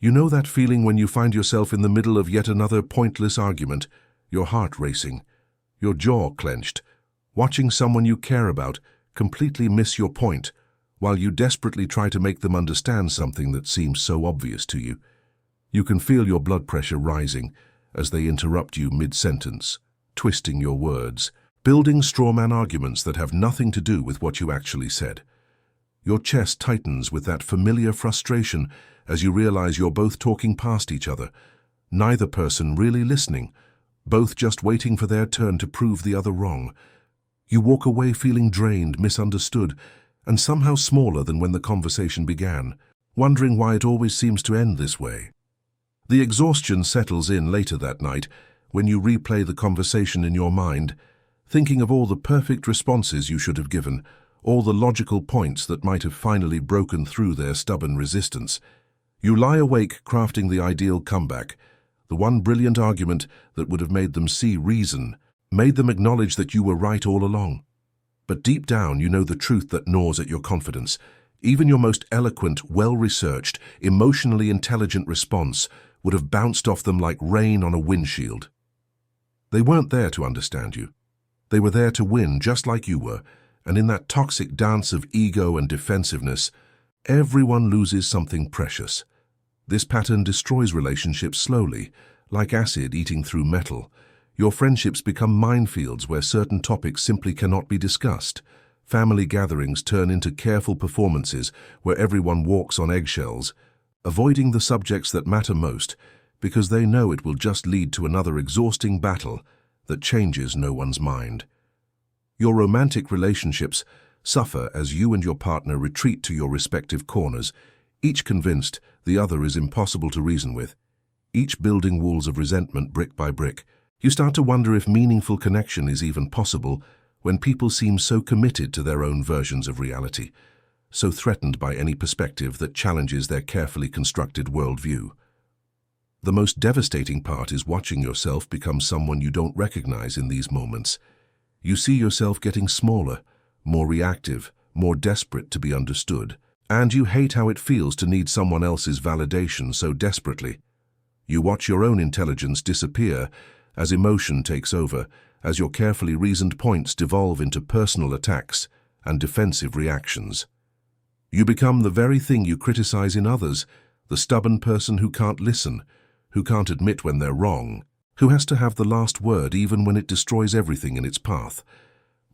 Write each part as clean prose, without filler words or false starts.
You know that feeling when you find yourself in the middle of yet another pointless argument, your heart racing, your jaw clenched, watching someone you care about completely miss your point, while you desperately try to make them understand something that seems so obvious to you. You can feel your blood pressure rising as they interrupt you mid-sentence, twisting your words, building strawman arguments that have nothing to do with what you actually said. Your chest tightens with that familiar frustration as you realize you're both talking past each other, neither person really listening, both just waiting for their turn to prove the other wrong. You walk away feeling drained, misunderstood, and somehow smaller than when the conversation began, wondering why it always seems to end this way. The exhaustion settles in later that night when you replay the conversation in your mind, thinking of all the perfect responses you should have given, all the logical points that might have finally broken through their stubborn resistance. You lie awake crafting the ideal comeback, the one brilliant argument that would have made them see reason, made them acknowledge that you were right all along. But deep down you know the truth that gnaws at your confidence. Even your most eloquent, well-researched, emotionally intelligent response would have bounced off them like rain on a windshield. They weren't there to understand you. They were there to win just like you were, and in that toxic dance of ego and defensiveness, everyone loses something precious. This pattern destroys relationships slowly, like acid eating through metal. Your friendships become minefields where certain topics simply cannot be discussed. Family gatherings turn into careful performances where everyone walks on eggshells, avoiding the subjects that matter most because they know it will just lead to another exhausting battle that changes no one's mind. Your romantic relationships suffer as you and your partner retreat to your respective corners, each convinced the other is impossible to reason with, each building walls of resentment brick by brick. You start to wonder if meaningful connection is even possible when people seem so committed to their own versions of reality, so threatened by any perspective that challenges their carefully constructed worldview. The most devastating part is watching yourself become someone you don't recognize in these moments. You see yourself getting smaller, more reactive, more desperate to be understood, and you hate how it feels to need someone else's validation so desperately. You watch your own intelligence disappear as emotion takes over, as your carefully reasoned points devolve into personal attacks and defensive reactions. You become the very thing you criticize in others, the stubborn person who can't listen, who can't admit when they're wrong, who has to have the last word even when it destroys everything in its path.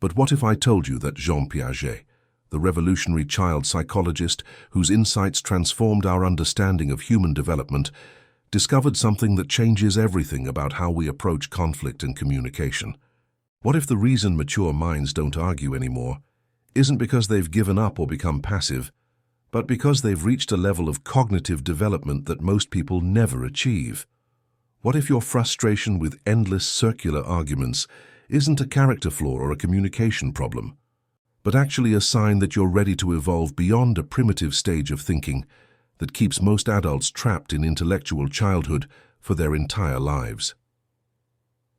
But what if I told you that Jean Piaget, the revolutionary child psychologist whose insights transformed our understanding of human development, discovered something that changes everything about how we approach conflict and communication? What if the reason mature minds don't argue anymore isn't because they've given up or become passive, but because they've reached a level of cognitive development that most people never achieve? What if your frustration with endless circular arguments isn't a character flaw or a communication problem, but actually a sign that you're ready to evolve beyond a primitive stage of thinking that keeps most adults trapped in intellectual childhood for their entire lives?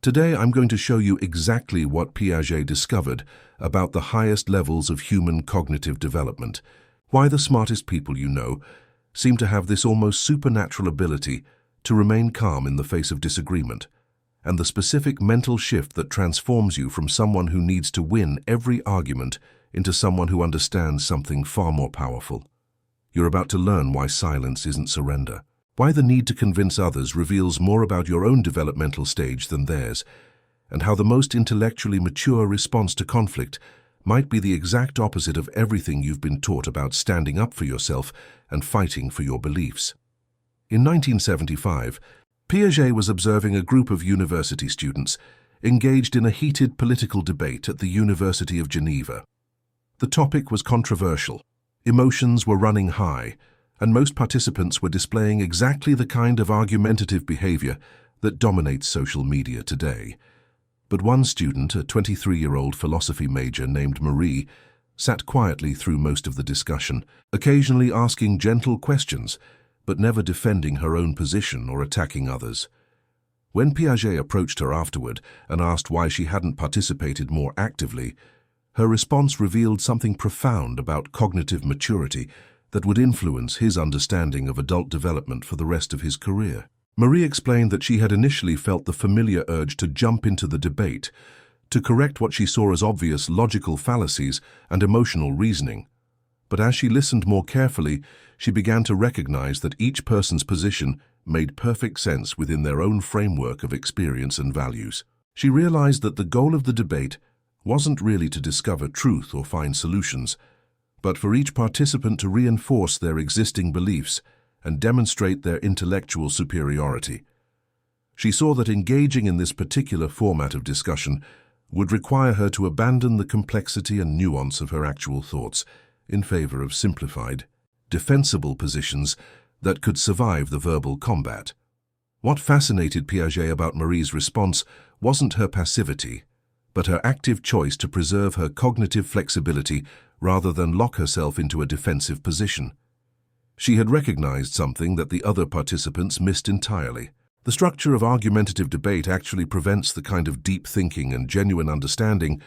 Today I'm going to show you exactly what Piaget discovered about the highest levels of human cognitive development, why the smartest people you know seem to have this almost supernatural ability to remain calm in the face of disagreement, and the specific mental shift that transforms you from someone who needs to win every argument into someone who understands something far more powerful. You're about to learn why silence isn't surrender, why the need to convince others reveals more about your own developmental stage than theirs, and how the most intellectually mature response to conflict might be the exact opposite of everything you've been taught about standing up for yourself and fighting for your beliefs. In 1975, Piaget was observing a group of university students engaged in a heated political debate at the University of Geneva. The topic was controversial. Emotions were running high, and most participants were displaying exactly the kind of argumentative behavior that dominates social media today. But one student, a 23-year-old philosophy major named Marie, sat quietly through most of the discussion, occasionally asking gentle questions, but never defending her own position or attacking others. When Piaget approached her afterward and asked why she hadn't participated more actively, her response revealed something profound about cognitive maturity that would influence his understanding of adult development for the rest of his career. Marie explained that she had initially felt the familiar urge to jump into the debate, to correct what she saw as obvious logical fallacies and emotional reasoning. But as she listened more carefully, she began to recognize that each person's position made perfect sense within their own framework of experience and values. She realized that the goal of the debate wasn't really to discover truth or find solutions, but for each participant to reinforce their existing beliefs and demonstrate their intellectual superiority. She saw that engaging in this particular format of discussion would require her to abandon the complexity and nuance of her actual thoughts in favor of simplified, defensible positions that could survive the verbal combat. What fascinated Piaget about Marie's response wasn't her passivity, but her active choice to preserve her cognitive flexibility rather than lock herself into a defensive position. She had recognized something that the other participants missed entirely. The structure of argumentative debate actually prevents the kind of deep thinking and genuine understanding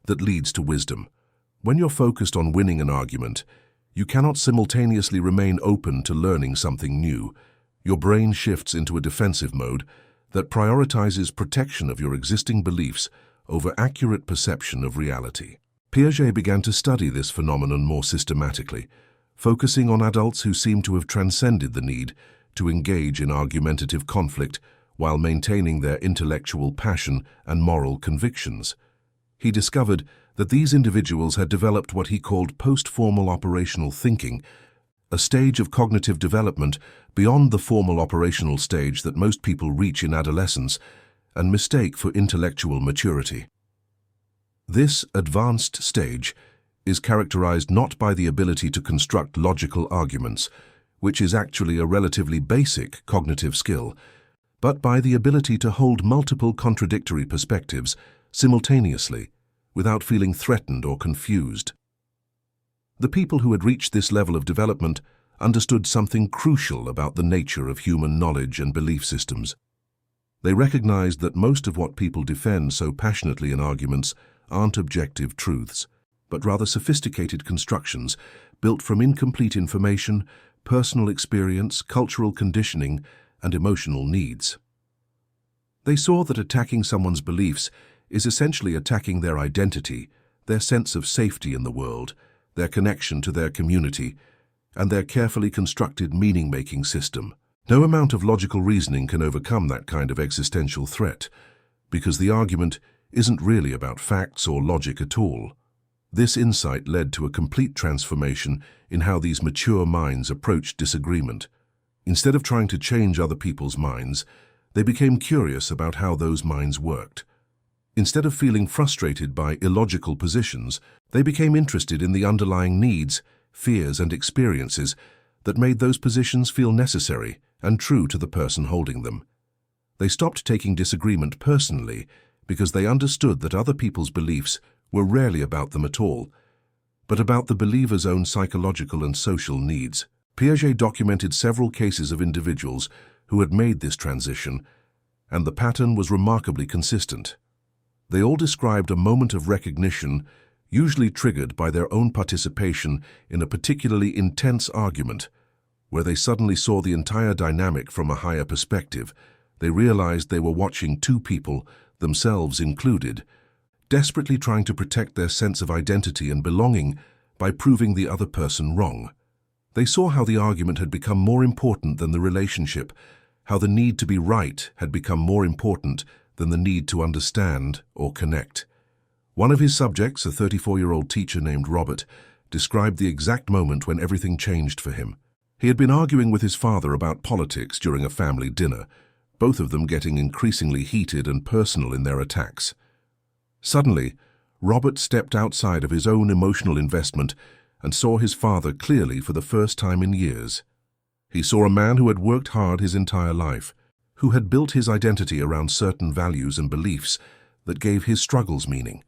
that leads to wisdom. When you're focused on winning an argument, you cannot simultaneously remain open to learning something new. Your brain shifts into a defensive mode that prioritizes protection of your existing beliefs over accurate perception of reality. Piaget began to study this phenomenon more systematically, focusing on adults who seemed to have transcended the need to engage in argumentative conflict while maintaining their intellectual passion and moral convictions. He discovered that these individuals had developed what he called post-formal operational thinking, a stage of cognitive development beyond the formal operational stage that most people reach in adolescence and mistake for intellectual maturity. This advanced stage is characterized not by the ability to construct logical arguments, which is actually a relatively basic cognitive skill, but by the ability to hold multiple contradictory perspectives simultaneously without feeling threatened or confused. The people who had reached this level of development understood something crucial about the nature of human knowledge and belief systems. They recognized that most of what people defend so passionately in arguments aren't objective truths, but rather sophisticated constructions built from incomplete information, personal experience, cultural conditioning, and emotional needs. They saw that attacking someone's beliefs is essentially attacking their identity, their sense of safety in the world, their connection to their community, and their carefully constructed meaning-making system. No amount of logical reasoning can overcome that kind of existential threat, because the argument isn't really about facts or logic at all. This insight led to a complete transformation in how these mature minds approached disagreement. Instead of trying to change other people's minds, they became curious about how those minds worked. Instead of feeling frustrated by illogical positions, they became interested in the underlying needs, fears, and experiences that made those positions feel necessary and true to the person holding them. They stopped taking disagreement personally because they understood that other people's beliefs were rarely about them at all, but about the believer's own psychological and social needs. Piaget documented several cases of individuals who had made this transition, and the pattern was remarkably consistent. They all described a moment of recognition, usually triggered by their own participation in a particularly intense argument, where they suddenly saw the entire dynamic from a higher perspective. They realized they were watching two people, themselves included, desperately trying to protect their sense of identity and belonging by proving the other person wrong. They saw how the argument had become more important than the relationship, how the need to be right had become more important than the need to understand or connect. One of his subjects, a 34-year-old teacher named Robert, described the exact moment when everything changed for him. He had been arguing with his father about politics during a family dinner, both of them getting increasingly heated and personal in their attacks. Suddenly, Robert stepped outside of his own emotional investment and saw his father clearly for the first time in years. He saw a man who had worked hard his entire life, who had built his identity around certain values and beliefs that gave his struggles meaning,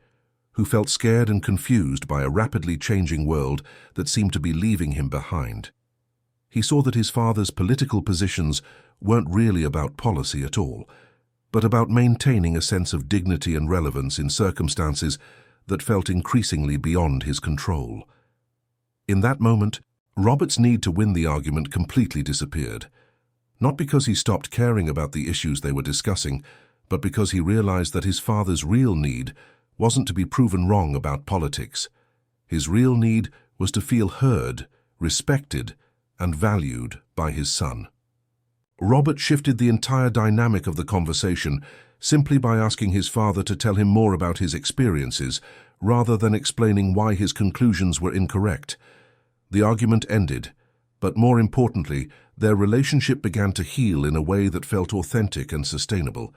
who felt scared and confused by a rapidly changing world that seemed to be leaving him behind. He saw that his father's political positions weren't really about policy at all, but about maintaining a sense of dignity and relevance in circumstances that felt increasingly beyond his control. In that moment, Robert's need to win the argument completely disappeared. Not because he stopped caring about the issues they were discussing, but because he realized that his father's real need wasn't to be proven wrong about politics. His real need was to feel heard, respected, and valued by his son. Robert shifted the entire dynamic of the conversation simply by asking his father to tell him more about his experiences, rather than explaining why his conclusions were incorrect. The argument ended, but more importantly, their relationship began to heal in a way that felt authentic and sustainable.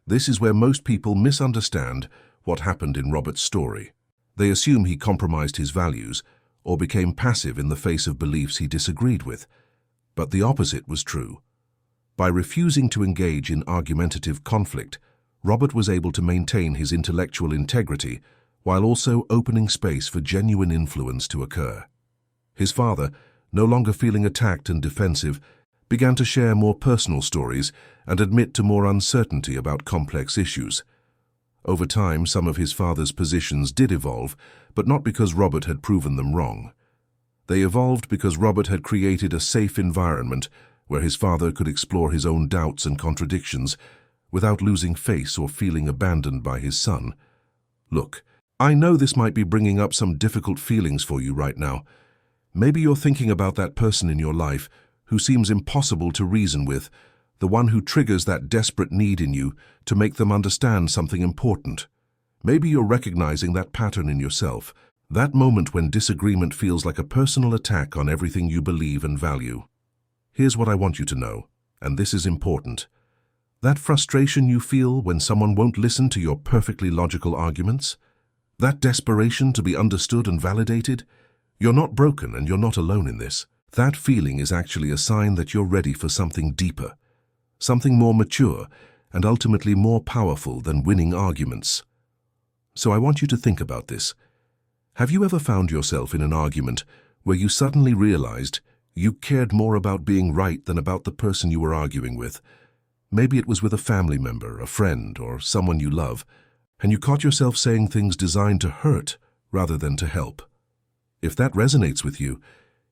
This is where most people misunderstand what happened in Robert's story. They assume he compromised his values or became passive in the face of beliefs he disagreed with. But the opposite was true. By refusing to engage in argumentative conflict, Robert was able to maintain his intellectual integrity while also opening space for genuine influence to occur. His father, no longer feeling attacked and defensive, began to share more personal stories and admit to more uncertainty about complex issues. Over time, some of his father's positions did evolve, but not because Robert had proven them wrong. They evolved because Robert had created a safe environment where his father could explore his own doubts and contradictions without losing face or feeling abandoned by his son. Look, I know this might be bringing up some difficult feelings for you right now. Maybe you're thinking about that person in your life who seems impossible to reason with, the one who triggers that desperate need in you to make them understand something important. Maybe you're recognizing that pattern in yourself, that moment when disagreement feels like a personal attack on everything you believe and value. Here's what I want you to know, and this is important. That frustration you feel when someone won't listen to your perfectly logical arguments, that desperation to be understood and validated, you're not broken and you're not alone in this. That feeling is actually a sign that you're ready for something deeper, something more mature and ultimately more powerful than winning arguments. So I want you to think about this. Have you ever found yourself in an argument where you suddenly realized you cared more about being right than about the person you were arguing with? Maybe it was with a family member, a friend, or someone you love, and you caught yourself saying things designed to hurt rather than to help. If that resonates with you,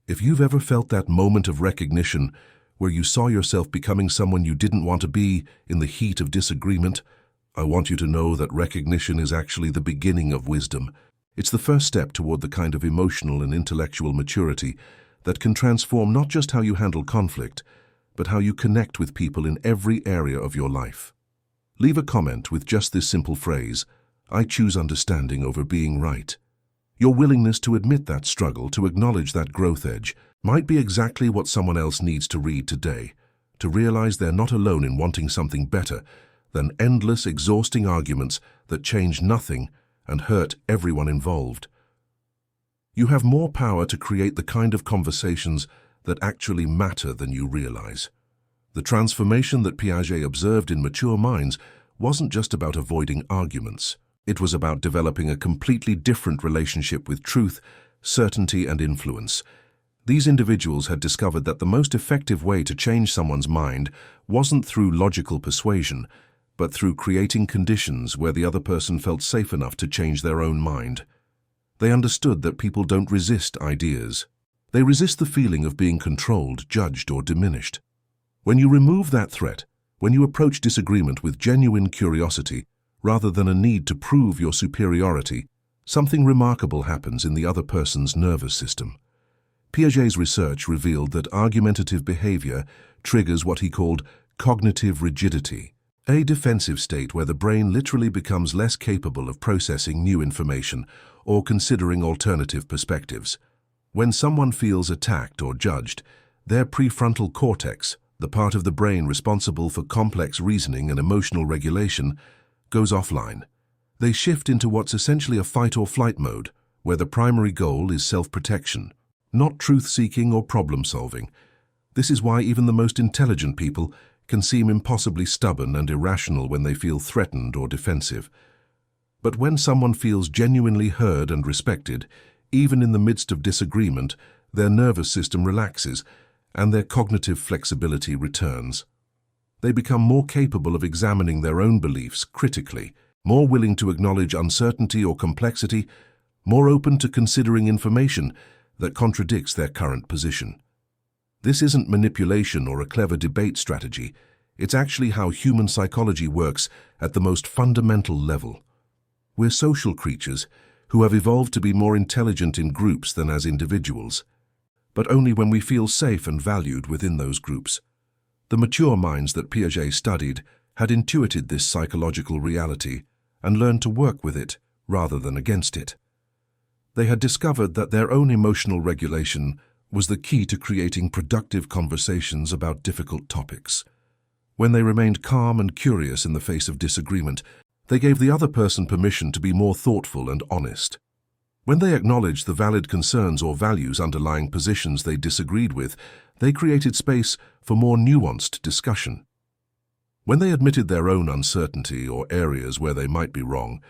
if you've ever felt that moment of recognition where you saw yourself becoming someone you didn't want to be in the heat of disagreement, I want you to know that recognition is actually the beginning of wisdom. It's the first step toward the kind of emotional and intellectual maturity that can transform not just how you handle conflict, but how you connect with people in every area of your life. Leave a comment with just this simple phrase, "I choose understanding over being right." Your willingness to admit that struggle, to acknowledge that growth edge, might be exactly what someone else needs to read today, to realize they're not alone in wanting something better than endless, exhausting arguments that change nothing and hurt everyone involved. You have more power to create the kind of conversations that actually matter than you realize. The transformation that Piaget observed in mature minds wasn't just about avoiding arguments. It was about developing a completely different relationship with truth, certainty, and influence. These individuals had discovered that the most effective way to change someone's mind wasn't through logical persuasion, but through creating conditions where the other person felt safe enough to change their own mind. They understood that people don't resist ideas. They resist the feeling of being controlled, judged, or diminished. When you remove that threat, when you approach disagreement with genuine curiosity, rather than a need to prove your superiority, something remarkable happens in the other person's nervous system. Piaget's research revealed that argumentative behavior triggers what he called cognitive rigidity, a defensive state where the brain literally becomes less capable of processing new information or considering alternative perspectives. When someone feels attacked or judged, their prefrontal cortex, the part of the brain responsible for complex reasoning and emotional regulation, goes offline. They shift into what's essentially a fight-or-flight mode, where the primary goal is self-protection, not truth-seeking or problem-solving. This is why even the most intelligent people can seem impossibly stubborn and irrational when they feel threatened or defensive. But when someone feels genuinely heard and respected, even in the midst of disagreement, their nervous system relaxes and their cognitive flexibility returns. They become more capable of examining their own beliefs critically, more willing to acknowledge uncertainty or complexity, more open to considering information that contradicts their current position. This isn't manipulation or a clever debate strategy. It's actually how human psychology works at the most fundamental level. We're social creatures who have evolved to be more intelligent in groups than as individuals, but only when we feel safe and valued within those groups. The mature minds that Piaget studied had intuited this psychological reality and learned to work with it rather than against it. They had discovered that their own emotional regulation was the key to creating productive conversations about difficult topics. When they remained calm and curious in the face of disagreement, they gave the other person permission to be more thoughtful and honest. When they acknowledged the valid concerns or values underlying positions they disagreed with, they created space for more nuanced discussion. When they admitted their own uncertainty or areas where they might be wrong,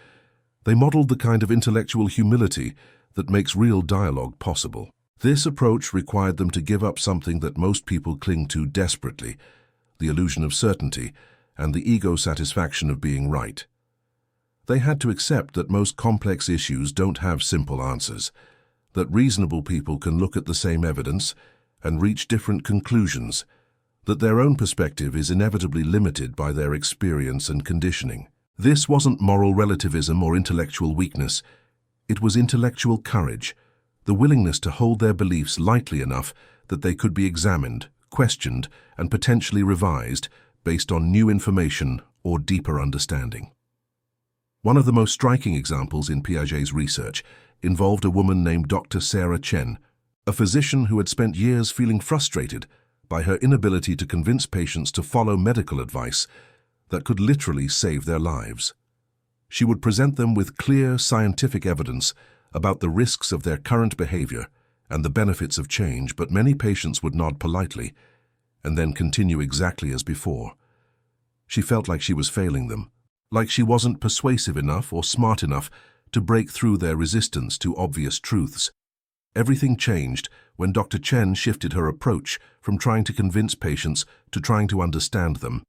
they modeled the kind of intellectual humility that makes real dialogue possible. This approach required them to give up something that most people cling to desperately, the illusion of certainty and the ego satisfaction of being right. They had to accept that most complex issues don't have simple answers, that reasonable people can look at the same evidence and reach different conclusions, that their own perspective is inevitably limited by their experience and conditioning. This wasn't moral relativism or intellectual weakness. It was intellectual courage, the willingness to hold their beliefs lightly enough that they could be examined, questioned, and potentially revised based on new information or deeper understanding. One of the most striking examples in Piaget's research involved a woman named Dr. Sarah Chen, a physician who had spent years feeling frustrated by her inability to convince patients to follow medical advice that could literally save their lives. She would present them with clear scientific evidence about the risks of their current behavior and the benefits of change, but many patients would nod politely and then continue exactly as before. She felt like she was failing them, like she wasn't persuasive enough or smart enough to break through their resistance to obvious truths. Everything changed when Dr. Chen shifted her approach from trying to convince patients to trying to understand them.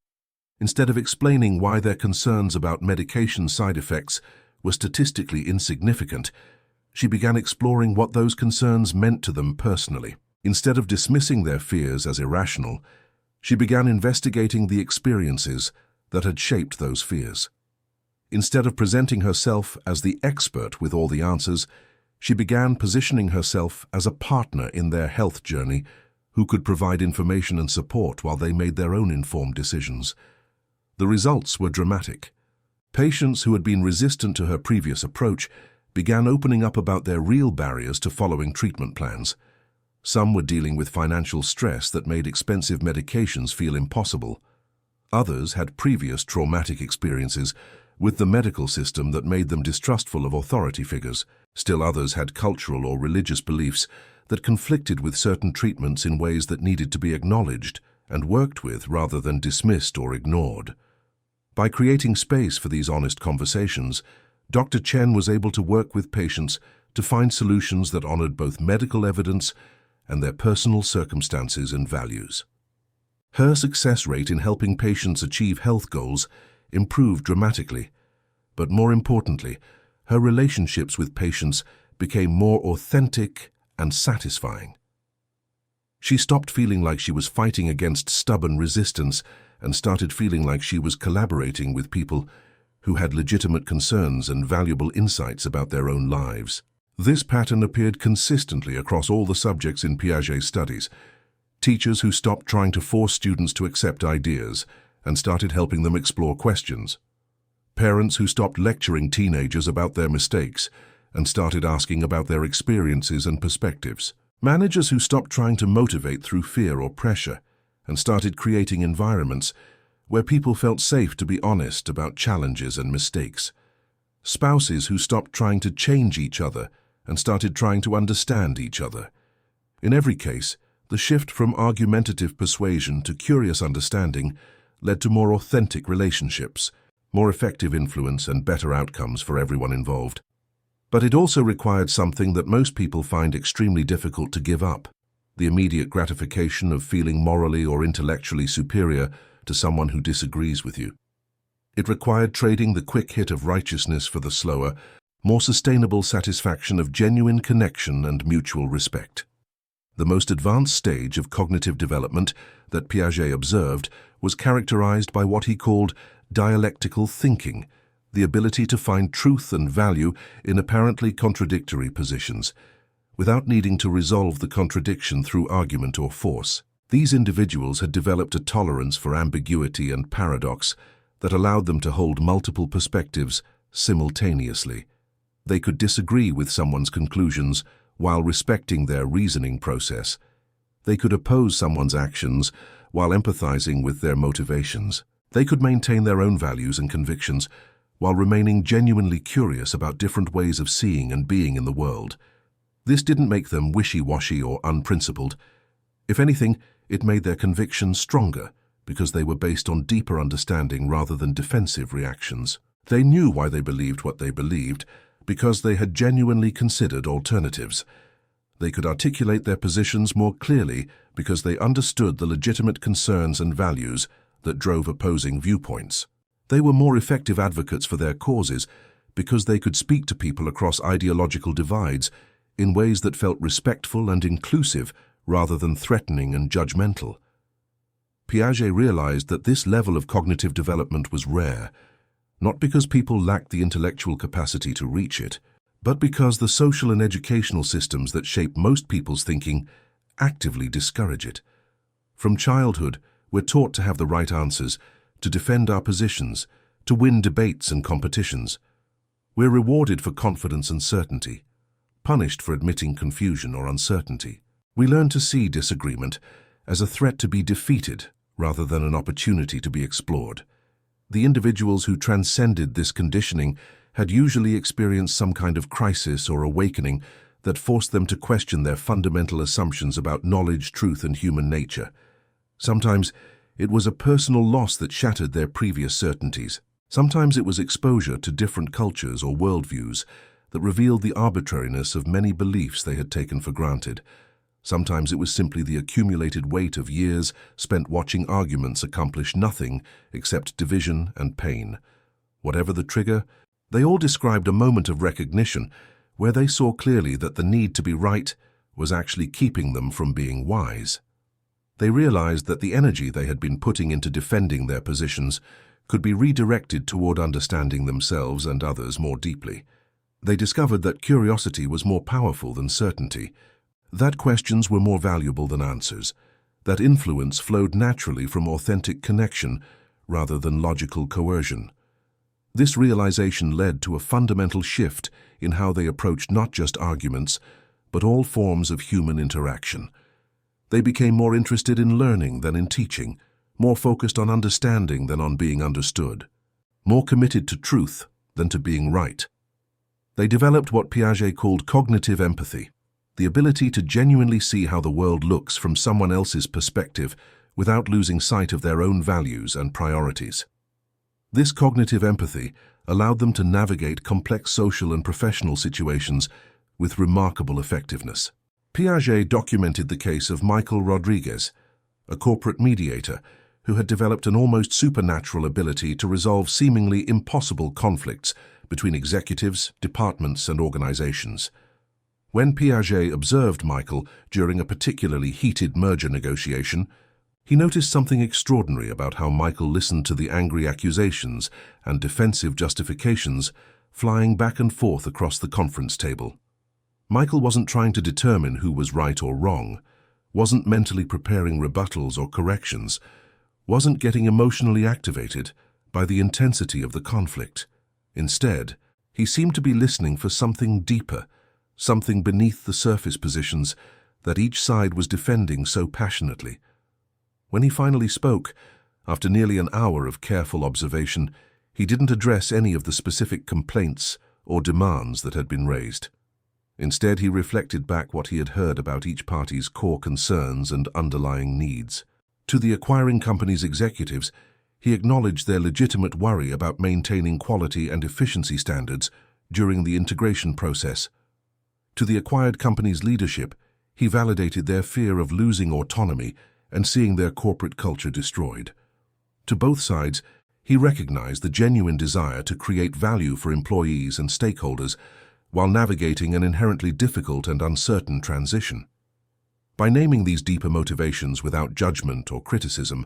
Instead of explaining why their concerns about medication side effects were statistically insignificant, she began exploring what those concerns meant to them personally. Instead of dismissing their fears as irrational, she began investigating the experiences that had shaped those fears. Instead of presenting herself as the expert with all the answers, she began positioning herself as a partner in their health journey who could provide information and support while they made their own informed decisions. The results were dramatic. Patients who had been resistant to her previous approach began opening up about their real barriers to following treatment plans. Some were dealing with financial stress that made expensive medications feel impossible. Others had previous traumatic experiences with the medical system that made them distrustful of authority figures. Still others had cultural or religious beliefs that conflicted with certain treatments in ways that needed to be acknowledged and worked with rather than dismissed or ignored. By creating space for these honest conversations, Dr. Chen was able to work with patients to find solutions that honored both medical evidence and their personal circumstances and values. Her success rate in helping patients achieve health goals improved dramatically, but more importantly, her relationships with patients became more authentic and satisfying. She stopped feeling like she was fighting against stubborn resistance and started feeling like she was collaborating with people who had legitimate concerns and valuable insights about their own lives. This pattern appeared consistently across all the subjects in Piaget's studies. Teachers who stopped trying to force students to accept ideas and started helping them explore questions. Parents who stopped lecturing teenagers about their mistakes and started asking about their experiences and perspectives. Managers who stopped trying to motivate through fear or pressure and started creating environments where people felt safe to be honest about challenges and mistakes. Spouses who stopped trying to change each other and started trying to understand each other. In every case, the shift from argumentative persuasion to curious understanding led to more authentic relationships, more effective influence, and better outcomes for everyone involved. But it also required something that most people find extremely difficult to give up: the immediate gratification of feeling morally or intellectually superior to someone who disagrees with you. It required trading the quick hit of righteousness for the slower, more sustainable satisfaction of genuine connection and mutual respect. The most advanced stage of cognitive development that Piaget observed was characterized by what he called dialectical thinking, the ability to find truth and value in apparently contradictory positions, without needing to resolve the contradiction through argument or force. These individuals had developed a tolerance for ambiguity and paradox that allowed them to hold multiple perspectives simultaneously. They could disagree with someone's conclusions while respecting their reasoning process. They could oppose someone's actions while empathizing with their motivations. They could maintain their own values and convictions while remaining genuinely curious about different ways of seeing and being in the world. This didn't make them wishy-washy or unprincipled. If anything, it made their convictions stronger because they were based on deeper understanding rather than defensive reactions. They knew why they believed what they believed because they had genuinely considered alternatives. They could articulate their positions more clearly because they understood the legitimate concerns and values that drove opposing viewpoints. They were more effective advocates for their causes because they could speak to people across ideological divides in ways that felt respectful and inclusive rather than threatening and judgmental. Piaget realized that this level of cognitive development was rare, not because people lacked the intellectual capacity to reach it, but because the social and educational systems that shape most people's thinking actively discourage it. From childhood, we're taught to have the right answers, to defend our positions, to win debates and competitions. We're rewarded for confidence and certainty, punished for admitting confusion or uncertainty. We learn to see disagreement as a threat to be defeated rather than an opportunity to be explored. The individuals who transcended this conditioning had usually experienced some kind of crisis or awakening that forced them to question their fundamental assumptions about knowledge, truth, and human nature. Sometimes it was a personal loss that shattered their previous certainties. Sometimes it was exposure to different cultures or worldviews that revealed the arbitrariness of many beliefs they had taken for granted. Sometimes it was simply the accumulated weight of years spent watching arguments accomplish nothing except division and pain. Whatever the trigger, they all described a moment of recognition where they saw clearly that the need to be right was actually keeping them from being wise. They realized that the energy they had been putting into defending their positions could be redirected toward understanding themselves and others more deeply. They discovered that curiosity was more powerful than certainty, that questions were more valuable than answers, that influence flowed naturally from authentic connection rather than logical coercion. This realization led to a fundamental shift in how they approached not just arguments, but all forms of human interaction. They became more interested in learning than in teaching, more focused on understanding than on being understood, more committed to truth than to being right. They developed what Piaget called cognitive empathy, the ability to genuinely see how the world looks from someone else's perspective without losing sight of their own values and priorities. This cognitive empathy allowed them to navigate complex social and professional situations with remarkable effectiveness. Piaget documented the case of Michael Rodriguez, a corporate mediator who had developed an almost supernatural ability to resolve seemingly impossible conflicts between executives, departments, and organizations. When Piaget observed Michael during a particularly heated merger negotiation, he noticed something extraordinary about how Michael listened to the angry accusations and defensive justifications flying back and forth across the conference table. Michael wasn't trying to determine who was right or wrong, wasn't mentally preparing rebuttals or corrections, wasn't getting emotionally activated by the intensity of the conflict. Instead, he seemed to be listening for something deeper, something beneath the surface positions that each side was defending so passionately. When he finally spoke, after nearly an hour of careful observation, he didn't address any of the specific complaints or demands that had been raised. Instead, he reflected back what he had heard about each party's core concerns and underlying needs. To the acquiring company's executives, he acknowledged their legitimate worry about maintaining quality and efficiency standards during the integration process. To the acquired company's leadership, he validated their fear of losing autonomy and seeing their corporate culture destroyed. To both sides, He recognized the genuine desire to create value for employees and stakeholders while navigating an inherently difficult and uncertain transition. By naming these deeper motivations without judgment or criticism,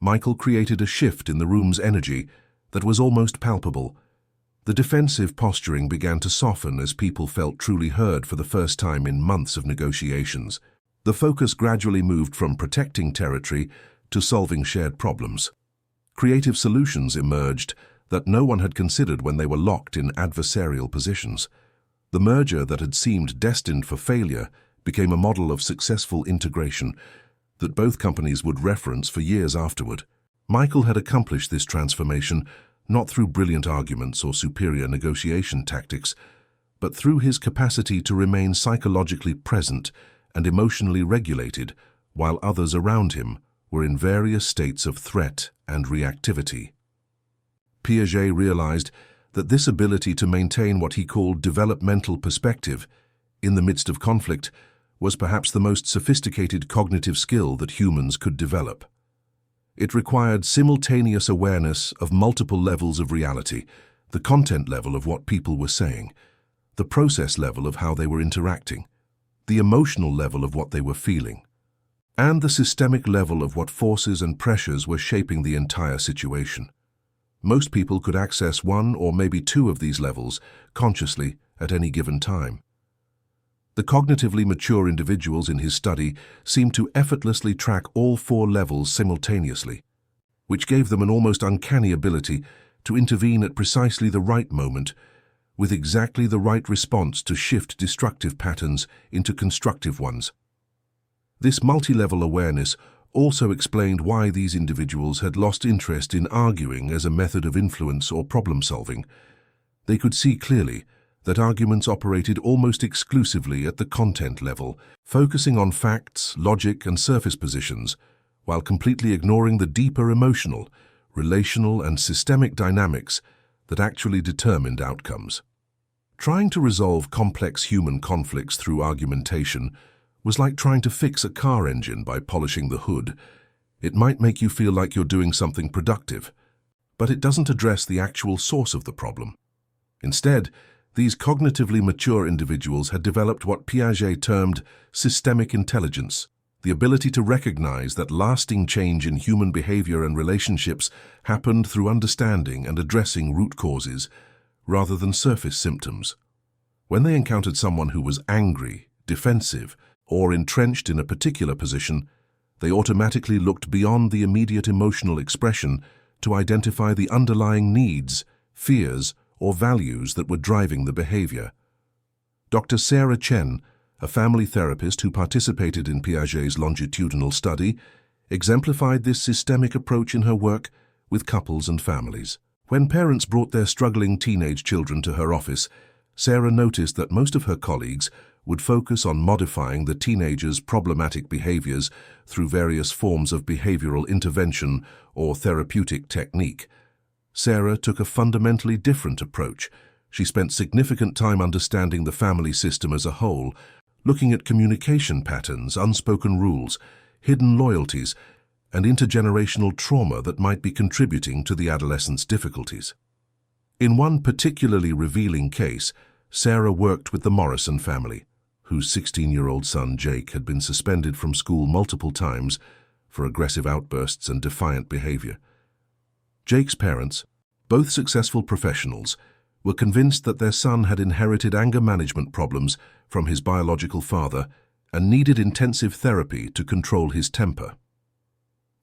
Michael created a shift in the room's energy that was almost palpable. The defensive posturing began to soften as people felt truly heard for the first time in months of negotiations. The focus gradually moved from protecting territory to solving shared problems. Creative solutions emerged that no one had considered when they were locked in adversarial positions. The merger that had seemed destined for failure became a model of successful integration that both companies would reference for years afterward. Michael had accomplished this transformation not through brilliant arguments or superior negotiation tactics, but through his capacity to remain psychologically present and emotionally regulated while others around him were in various states of threat and reactivity. Piaget realized that this ability to maintain what he called developmental perspective in the midst of conflict was perhaps the most sophisticated cognitive skill that humans could develop. It required simultaneous awareness of multiple levels of reality, the content level of what people were saying, the process level of how they were interacting, the emotional level of what they were feeling, and the systemic level of what forces and pressures were shaping the entire situation. Most people could access one or maybe two of these levels consciously at any given time. The cognitively mature individuals in his study seemed to effortlessly track all four levels simultaneously, which gave them an almost uncanny ability to intervene at precisely the right moment, with exactly the right response to shift destructive patterns into constructive ones. This multi-level awareness also explained why these individuals had lost interest in arguing as a method of influence or problem-solving. They could see clearly that arguments operated almost exclusively at the content level, focusing on facts, logic, and surface positions, while completely ignoring the deeper emotional, relational, and systemic dynamics that actually determined outcomes. Trying to resolve complex human conflicts through argumentation was like trying to fix a car engine by polishing the hood. It might make you feel like you're doing something productive, but it doesn't address the actual source of the problem. Instead, these cognitively mature individuals had developed what Piaget termed systemic intelligence, the ability to recognize that lasting change in human behavior and relationships happened through understanding and addressing root causes rather than surface symptoms. When they encountered someone who was angry, defensive, or entrenched in a particular position, they automatically looked beyond the immediate emotional expression to identify the underlying needs, fears, or values that were driving the behavior. Dr. Sarah Chen, a family therapist who participated in Piaget's longitudinal study, exemplified this systemic approach in her work with couples and families. When parents brought their struggling teenage children to her office, Sarah noticed that most of her colleagues would focus on modifying the teenagers' problematic behaviors through various forms of behavioral intervention or therapeutic technique. Sarah took a fundamentally different approach. She spent significant time understanding the family system as a whole, looking at communication patterns, unspoken rules, hidden loyalties, and intergenerational trauma that might be contributing to the adolescent's difficulties. In one particularly revealing case, Sarah worked with the Morrison family, whose 16-year-old son Jake had been suspended from school multiple times for aggressive outbursts and defiant behavior. Jake's parents, both successful professionals, were convinced that their son had inherited anger management problems from his biological father and needed intensive therapy to control his temper.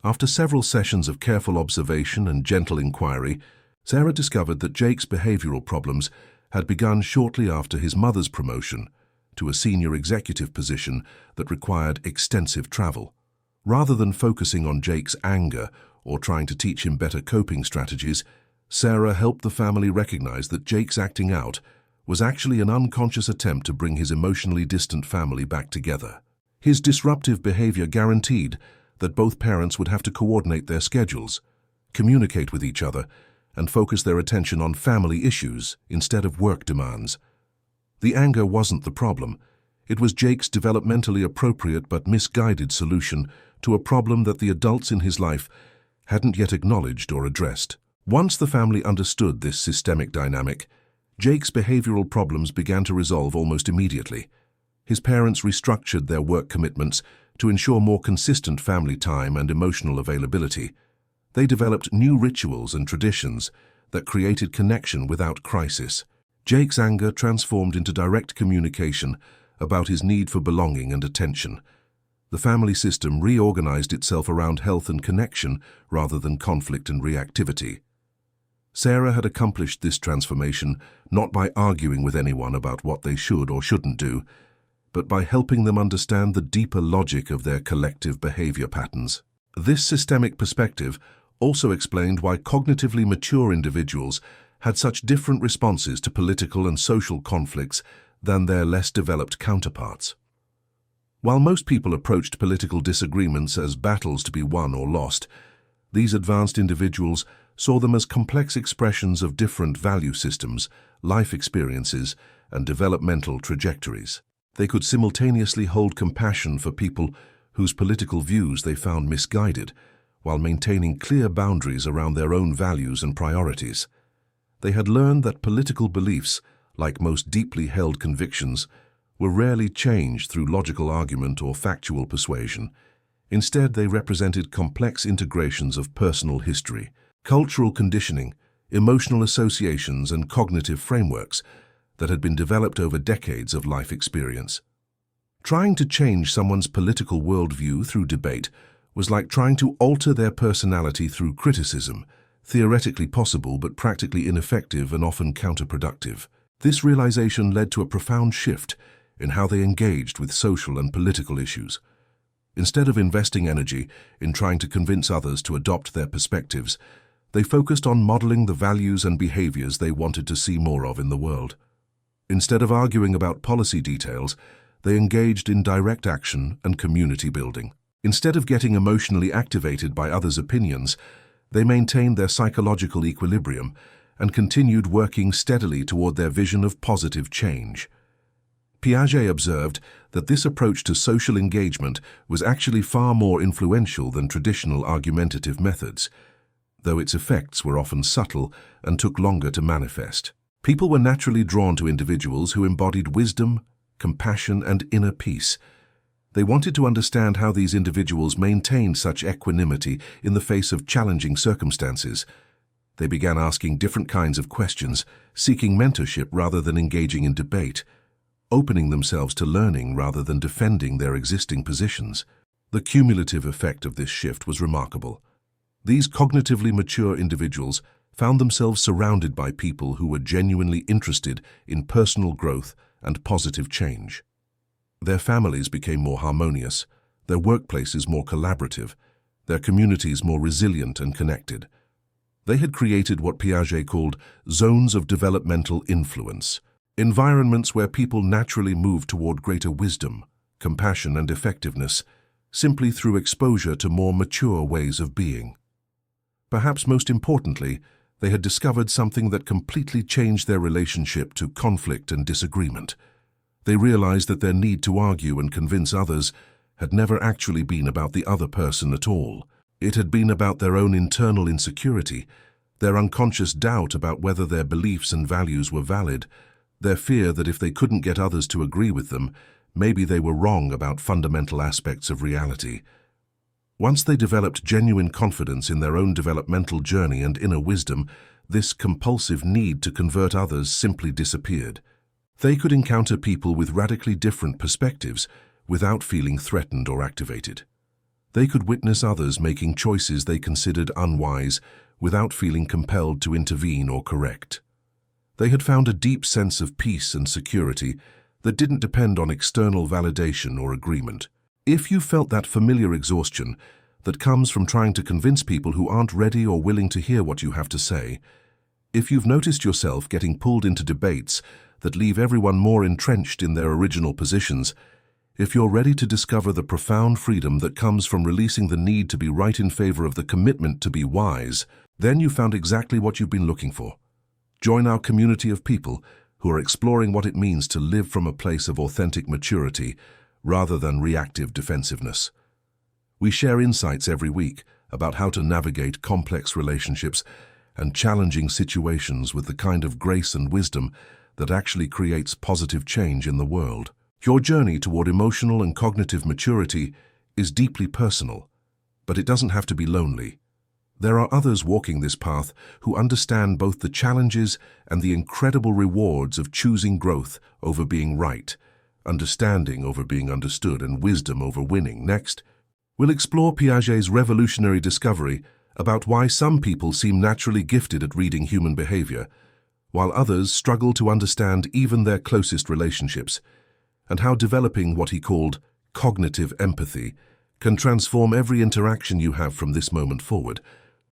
After several sessions of careful observation and gentle inquiry, Sarah discovered that Jake's behavioral problems had begun shortly after his mother's promotion to a senior executive position that required extensive travel. Rather than focusing on Jake's anger or trying to teach him better coping strategies, Sarah helped the family recognize that Jake's acting out was actually an unconscious attempt to bring his emotionally distant family back together. His disruptive behavior guaranteed that both parents would have to coordinate their schedules, communicate with each other, and focus their attention on family issues instead of work demands. The anger wasn't the problem. It was Jake's developmentally appropriate but misguided solution to a problem that the adults in his life hadn't yet acknowledged or addressed. Once the family understood this systemic dynamic, Jake's behavioral problems began to resolve almost immediately. His parents restructured their work commitments to ensure more consistent family time and emotional availability. They developed new rituals and traditions that created connection without crisis. Jake's anger transformed into direct communication about his need for belonging and attention. The family system reorganized itself around health and connection rather than conflict and reactivity. Sarah had accomplished this transformation not by arguing with anyone about what they should or shouldn't do, but by helping them understand the deeper logic of their collective behavior patterns. This systemic perspective also explained why cognitively mature individuals had such different responses to political and social conflicts than their less developed counterparts. While most people approached political disagreements as battles to be won or lost, these advanced individuals saw them as complex expressions of different value systems, life experiences, and developmental trajectories. They could simultaneously hold compassion for people whose political views they found misguided, while maintaining clear boundaries around their own values and priorities. They had learned that political beliefs, like most deeply held convictions, were rarely changed through logical argument or factual persuasion. Instead, they represented complex integrations of personal history, cultural conditioning, emotional associations, and cognitive frameworks that had been developed over decades of life experience. Trying to change someone's political worldview through debate was like trying to alter their personality through criticism, theoretically possible but practically ineffective and often counterproductive. This realization led to a profound shift in how they engaged with social and political issues. Instead of investing energy in trying to convince others to adopt their perspectives, they focused on modeling the values and behaviors they wanted to see more of in the world. Instead of arguing about policy details, they engaged in direct action and community building. Instead of getting emotionally activated by others' opinions, they maintained their psychological equilibrium and continued working steadily toward their vision of positive change. Piaget observed that this approach to social engagement was actually far more influential than traditional argumentative methods, though its effects were often subtle and took longer to manifest. People were naturally drawn to individuals who embodied wisdom, compassion, and inner peace. They wanted to understand how these individuals maintained such equanimity in the face of challenging circumstances. They began asking different kinds of questions, seeking mentorship rather than engaging in debate, opening themselves to learning rather than defending their existing positions. The cumulative effect of this shift was remarkable. These cognitively mature individuals found themselves surrounded by people who were genuinely interested in personal growth and positive change. Their families became more harmonious, their workplaces more collaborative, their communities more resilient and connected. They had created what Piaget called zones of developmental influence, environments where people naturally moved toward greater wisdom, compassion, and effectiveness, simply through exposure to more mature ways of being. Perhaps most importantly, they had discovered something that completely changed their relationship to conflict and disagreement. They realized that their need to argue and convince others had never actually been about the other person at all. It had been about their own internal insecurity, their unconscious doubt about whether their beliefs and values were valid, their fear that if they couldn't get others to agree with them, maybe they were wrong about fundamental aspects of reality. Once they developed genuine confidence in their own developmental journey and inner wisdom, this compulsive need to convert others simply disappeared. They could encounter people with radically different perspectives without feeling threatened or activated. They could witness others making choices they considered unwise without feeling compelled to intervene or correct. They had found a deep sense of peace and security that didn't depend on external validation or agreement. If you felt that familiar exhaustion that comes from trying to convince people who aren't ready or willing to hear what you have to say, if you've noticed yourself getting pulled into debates that leave everyone more entrenched in their original positions, if you're ready to discover the profound freedom that comes from releasing the need to be right in favor of the commitment to be wise, then you found exactly what you've been looking for. Join our community of people who are exploring what it means to live from a place of authentic maturity rather than reactive defensiveness. We share insights every week about how to navigate complex relationships and challenging situations with the kind of grace and wisdom that actually creates positive change in the world. Your journey toward emotional and cognitive maturity is deeply personal, but it doesn't have to be lonely. There are others walking this path who understand both the challenges and the incredible rewards of choosing growth over being right, understanding over being understood, and wisdom over winning. Next, we'll explore Piaget's revolutionary discovery about why some people seem naturally gifted at reading human behavior, while others struggle to understand even their closest relationships, and how developing what he called cognitive empathy can transform every interaction you have from this moment forward.